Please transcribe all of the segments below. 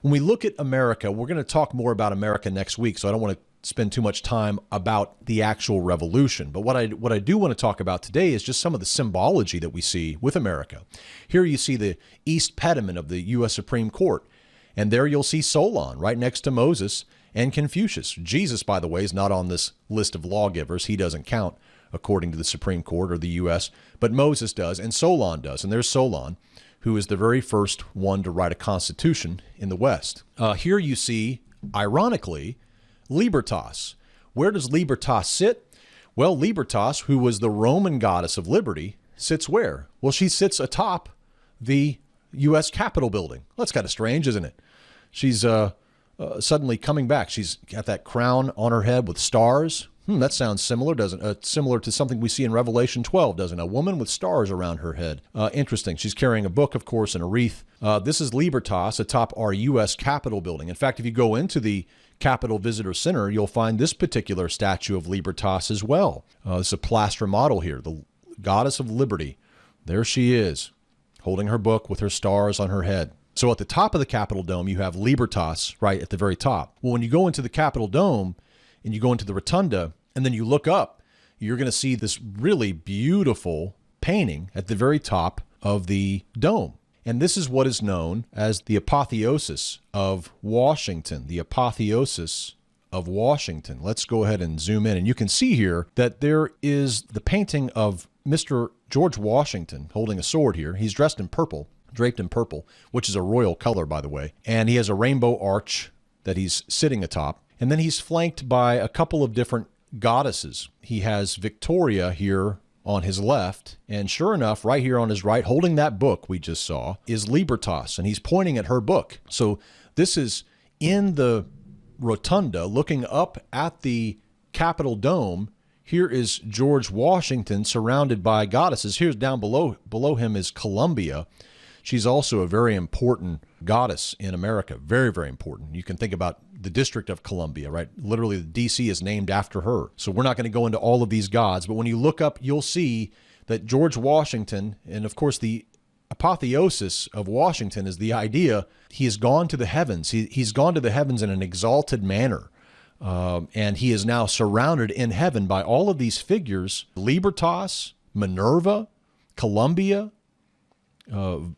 When we look at America, we're going to talk more about America next week, so I don't want to spend too much time about the actual revolution. But what I do want to talk about today is just some of the symbology that we see with America. Here you see the east pediment of the U.S. Supreme Court, and there you'll see Solon right next to Moses and Confucius. Jesus, by the way, is not on this list of lawgivers. He doesn't count according to the Supreme Court or the U.S., but Moses does, and Solon does. And there's Solon, who is the very first one to write a constitution in the West. Here you see, ironically, Libertas. Where does Libertas sit? Well, Libertas, who was the Roman goddess of liberty, sits where? Well, she sits atop the U.S. Capitol building. Well, that's kind of strange, isn't it? She's suddenly coming back. She's got that crown on her head with stars. That sounds similar, doesn't it? Similar to something we see in Revelation 12, doesn't it? A woman with stars around her head. Interesting. She's carrying a book, of course, and a wreath. This is Libertas atop our U.S. Capitol building. In fact, if you go into the Capitol Visitor Center, you'll find this particular statue of Libertas as well. It's a plaster model here, the goddess of liberty. There she is, holding her book with her stars on her head. So at the top of the Capitol Dome, you have Libertas right at the very top. Well, when you go into the Capitol Dome and you go into the Rotunda and then you look up, you're going to see this really beautiful painting at the very top of the dome. And this is what is known as the Apotheosis of Washington. The Apotheosis of Washington. Let's go ahead and zoom in. And you can see here that there is the painting of Mr. George Washington holding a sword here. He's dressed in purple, draped in purple, which is a royal color, by the way. And he has a rainbow arch that he's sitting atop. And then he's flanked by a couple of different goddesses. He has Victoria here on his left, and sure enough, right here on his right, holding that book we just saw, is Libertas, and he's pointing at her book. So this is in the Rotunda, looking up at the Capitol Dome. Here is George Washington surrounded by goddesses. Here's down below him is Columbia. She's also a very important goddess in America. Very, very important. You can think about the District of Columbia, right? Literally, the D.C. is named after her. So we're not going to go into all of these gods, but when you look up, you'll see that George Washington, and of course the apotheosis of Washington is the idea he has gone to the heavens. He's gone to the heavens in an exalted manner. And he is now surrounded in heaven by all of these figures: Libertas, Minerva, Columbia,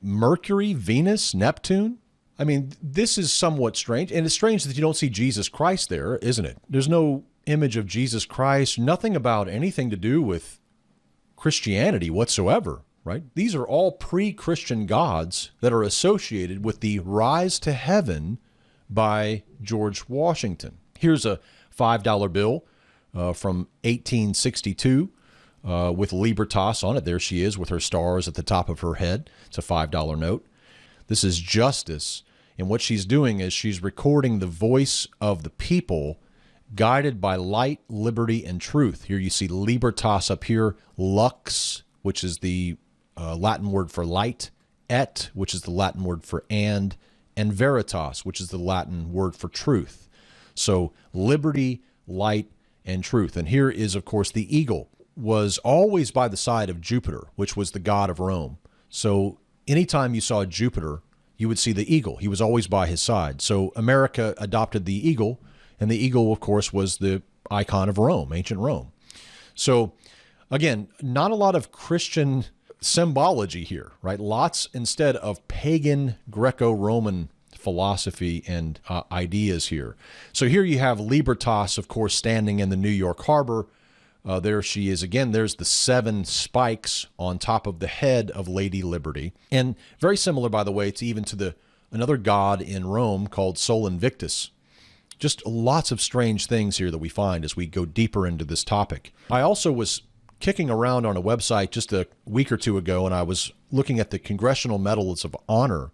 Mercury, Venus, Neptune. I mean, this is somewhat strange, and it's strange that you don't see Jesus Christ there, isn't it? There's no image of Jesus Christ, nothing about anything to do with Christianity whatsoever, right? These are all pre-Christian gods that are associated with the rise to heaven by George Washington. Here's a $5 bill from 1862. With Libertas on it. There she is with her stars at the top of her head. It's a $5 note. This is Justice. And what she's doing is she's recording the voice of the people guided by light, liberty, and truth. Here you see Libertas up here, Lux, which is the Latin word for light, et, which is the Latin word for and Veritas, which is the Latin word for truth. So liberty, light, and truth. And here is, of course, the eagle. Was always by the side of Jupiter, which was the god of Rome. So anytime you saw Jupiter, you would see the eagle. He was always by his side. So America adopted the eagle, and the eagle, of course, was the icon of Rome, ancient Rome. So again, not a lot of Christian symbology here, right? Lots instead of pagan Greco-Roman philosophy and ideas here. So here you have Libertas, of course, standing in the New York harbor. There she is again. There's the 7 spikes on top of the head of Lady Liberty. And very similar, by the way, to even to another god in Rome called Sol Invictus. Just lots of strange things here that we find as we go deeper into this topic. I also was kicking around on a website just a week or two ago, and I was looking at the Congressional Medals of Honor.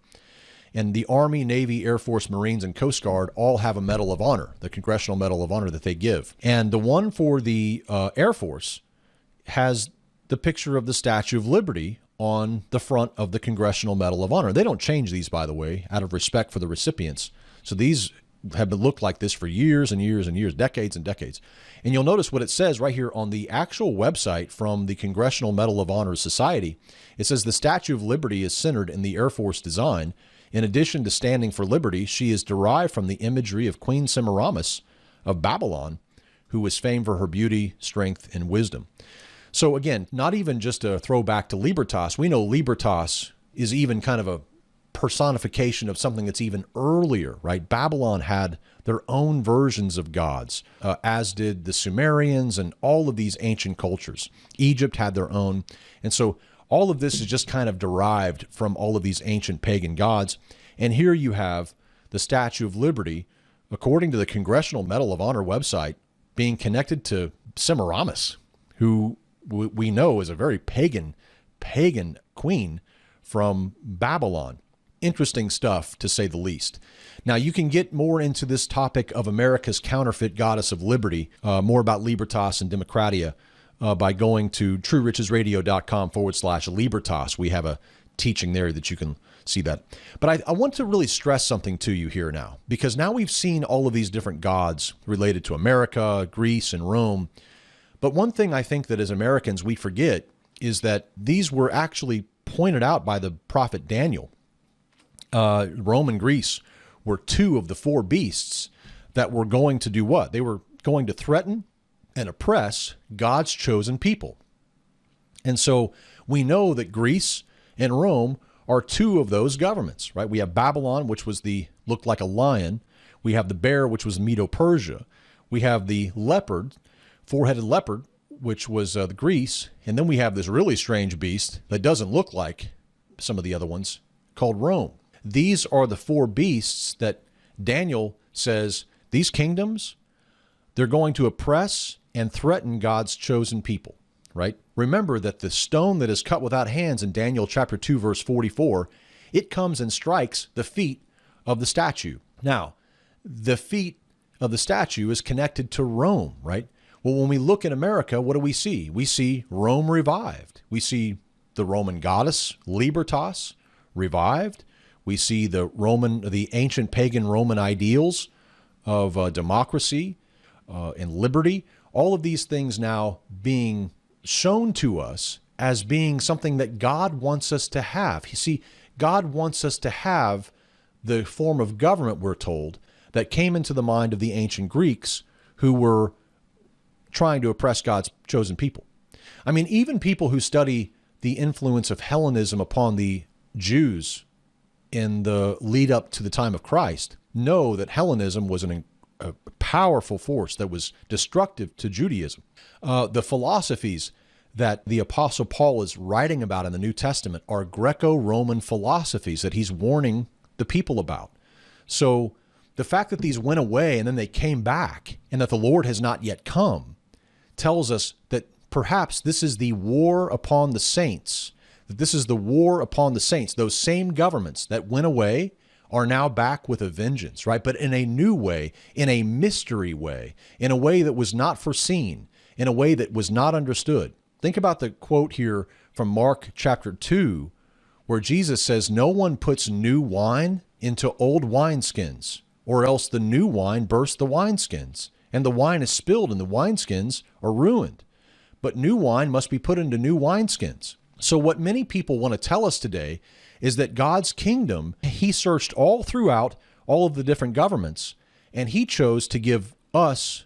And the Army, Navy, Air Force, Marines, and Coast Guard all have a Medal of Honor, the Congressional Medal of Honor that they give. And the one for the Air Force has the picture of the Statue of Liberty on the front of the Congressional Medal of Honor. They don't change these, by the way, out of respect for the recipients. So these have been looked like this for years and years and years, decades and decades. And you'll notice what it says right here on the actual website from the Congressional Medal of Honor Society. It says the Statue of Liberty is centered in the Air Force design, In addition to standing for liberty, she is derived from the imagery of Queen Semiramis of Babylon, who was famed for her beauty, strength, and wisdom. So again, not even just a throwback to Libertas. We know Libertas is even kind of a personification of something that's even earlier, right? Babylon had their own versions of gods, as did the Sumerians and all of these ancient cultures. Egypt had their own. And so all of this is just kind of derived from all of these ancient pagan gods. And here you have the Statue of Liberty, according to the Congressional Medal of Honor website, being connected to Semiramis, who we know is a very pagan queen from Babylon. Interesting stuff, to say the least. Now, you can get more into this topic of America's counterfeit goddess of liberty, more about Libertas and Democratia, by going to truerichesradio.com/Libertas. We have a teaching there that you can see that. But I want to really stress something to you here now, because now we've seen all of these different gods related to America, Greece, and Rome. But one thing I think that as Americans we forget is that these were actually pointed out by the prophet Daniel. Rome and Greece were two of the four beasts that were going to do what? They were going to threaten and oppress God's chosen people. And so we know that Greece and Rome are two of those governments, right? We have Babylon, which was looked like a lion. We have the bear, which was Medo-Persia. We have the leopard, four-headed leopard, which was the Greece. And then we have this really strange beast that doesn't look like some of the other ones, called Rome. These are the four beasts that Daniel says, these kingdoms, they're going to oppress and threaten God's chosen people, right? Remember that the stone that is cut without hands in Daniel chapter 2, verse 44, it comes and strikes the feet of the statue. Now, the feet of the statue is connected to Rome, right? Well, when we look in America, what do we see? We see Rome revived. We see the Roman goddess, Libertas, revived. We see the ancient pagan Roman ideals of democracy and liberty. All of these things now being shown to us as being something that God wants us to have. You see, God wants us to have the form of government, we're told, that came into the mind of the ancient Greeks who were trying to oppress God's chosen people. I mean, even people who study the influence of Hellenism upon the Jews in the lead up to the time of Christ know that Hellenism was a powerful force that was destructive to Judaism. The philosophies that the Apostle Paul is writing about in the New Testament are Greco-Roman philosophies that he's warning the people about. So the fact that these went away and then they came back and that the Lord has not yet come tells us that perhaps this is the war upon the saints. That this is the war upon the saints. Those same governments that went away are now back with a vengeance, right? But in a new way, in a mystery way, in a way that was not foreseen, in a way that was not understood. Think about the quote here from Mark chapter 2, where Jesus says, "No one puts new wine into old wineskins, or else the new wine bursts the wineskins, and the wine is spilled and the wineskins are ruined. But new wine must be put into new wineskins." So what many people want to tell us today is that God's kingdom, he searched all throughout all of the different governments, and he chose to give us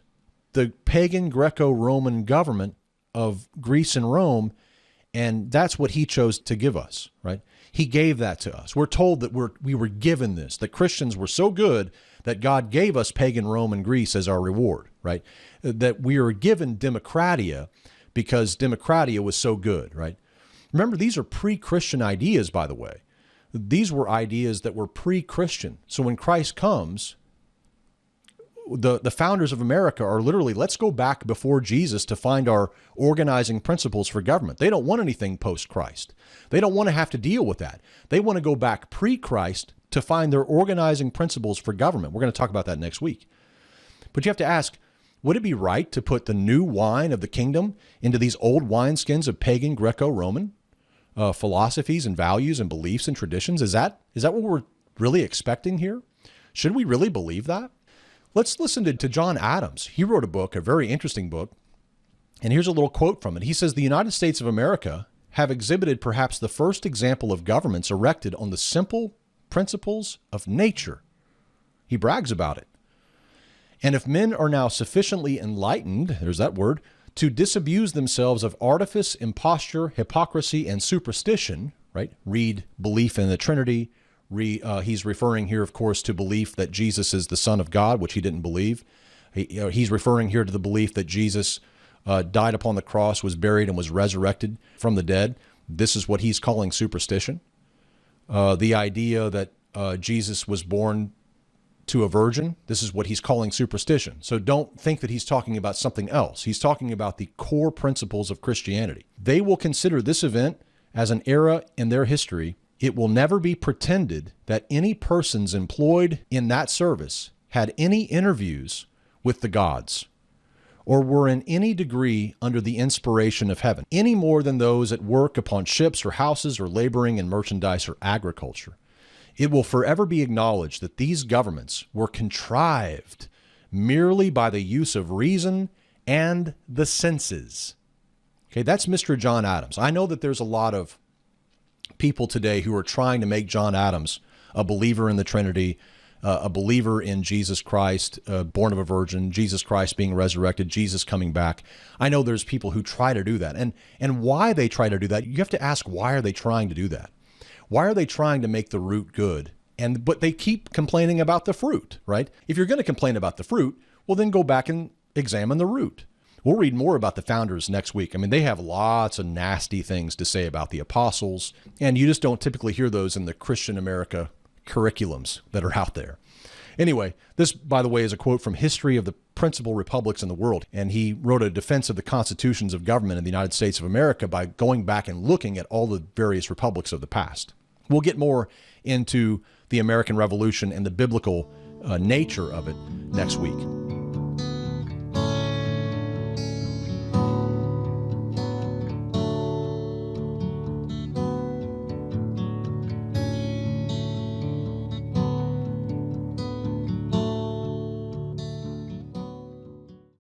the pagan Greco-Roman government of Greece and Rome, and that's what he chose to give us, right? He gave that to us. We're told that we were given this, that Christians were so good that God gave us pagan Rome and Greece as our reward, right? That we are given Democratia because Democratia was so good, right? Remember, these are pre-Christian ideas, by the way. These were ideas that were pre-Christian. So when Christ comes, the founders of America are literally, let's go back before Jesus to find our organizing principles for government. They don't want anything post-Christ. They don't want to have to deal with that. They want to go back pre-Christ to find their organizing principles for government. We're going to talk about that next week. But you have to ask, would it be right to put the new wine of the kingdom into these old wineskins of pagan Greco-Roman philosophies and values and beliefs and traditions? Is that what we're really expecting here? Should we really believe that? Let's listen to John Adams. He wrote a book, a very interesting book, and here's a little quote from it. He says, "The United States of America have exhibited perhaps the first example of governments erected on the simple principles of nature. He brags about it. And if men are now sufficiently enlightened, there's that word, to disabuse themselves of artifice, imposture, hypocrisy, and superstition, right? Read belief in the Trinity. He's referring here, of course, to belief that Jesus is the Son of God, which he didn't believe. He's referring here to the belief that Jesus died upon the cross, was buried, and was resurrected from the dead. This is what he's calling superstition. The idea that Jesus was born to a virgin, this is what he's calling superstition. So don't think that he's talking about something else. He's talking about the core principles of Christianity. They will consider this event as an era in their history. It will never be pretended that any persons employed in that service had any interviews with the gods or were in any degree under the inspiration of heaven, any more than those at work upon ships or houses or laboring in merchandise or agriculture. It will forever be acknowledged that these governments were contrived merely by the use of reason and the senses. Okay, that's Mr. John Adams. I know that there's a lot of people today who are trying to make John Adams a believer in the Trinity, a believer in Jesus Christ, born of a virgin, Jesus Christ being resurrected, Jesus coming back. I know there's people who try to do that. And why they try to do that, you have to ask, why are they trying to do that? Why are they trying to make the root good? But they keep complaining about the fruit, right? If you're going to complain about the fruit, well, then go back and examine the root. We'll read more about the founders next week. I mean, they have lots of nasty things to say about the apostles, and you just don't typically hear those in the Christian America curriculums that are out there. Anyway, this, by the way, is a quote from History of the Principal Republics in the World, and he wrote a defense of the constitutions of government in the United States of America by going back and looking at all the various republics of the past. We'll get more into the American Revolution and the biblical nature of it next week.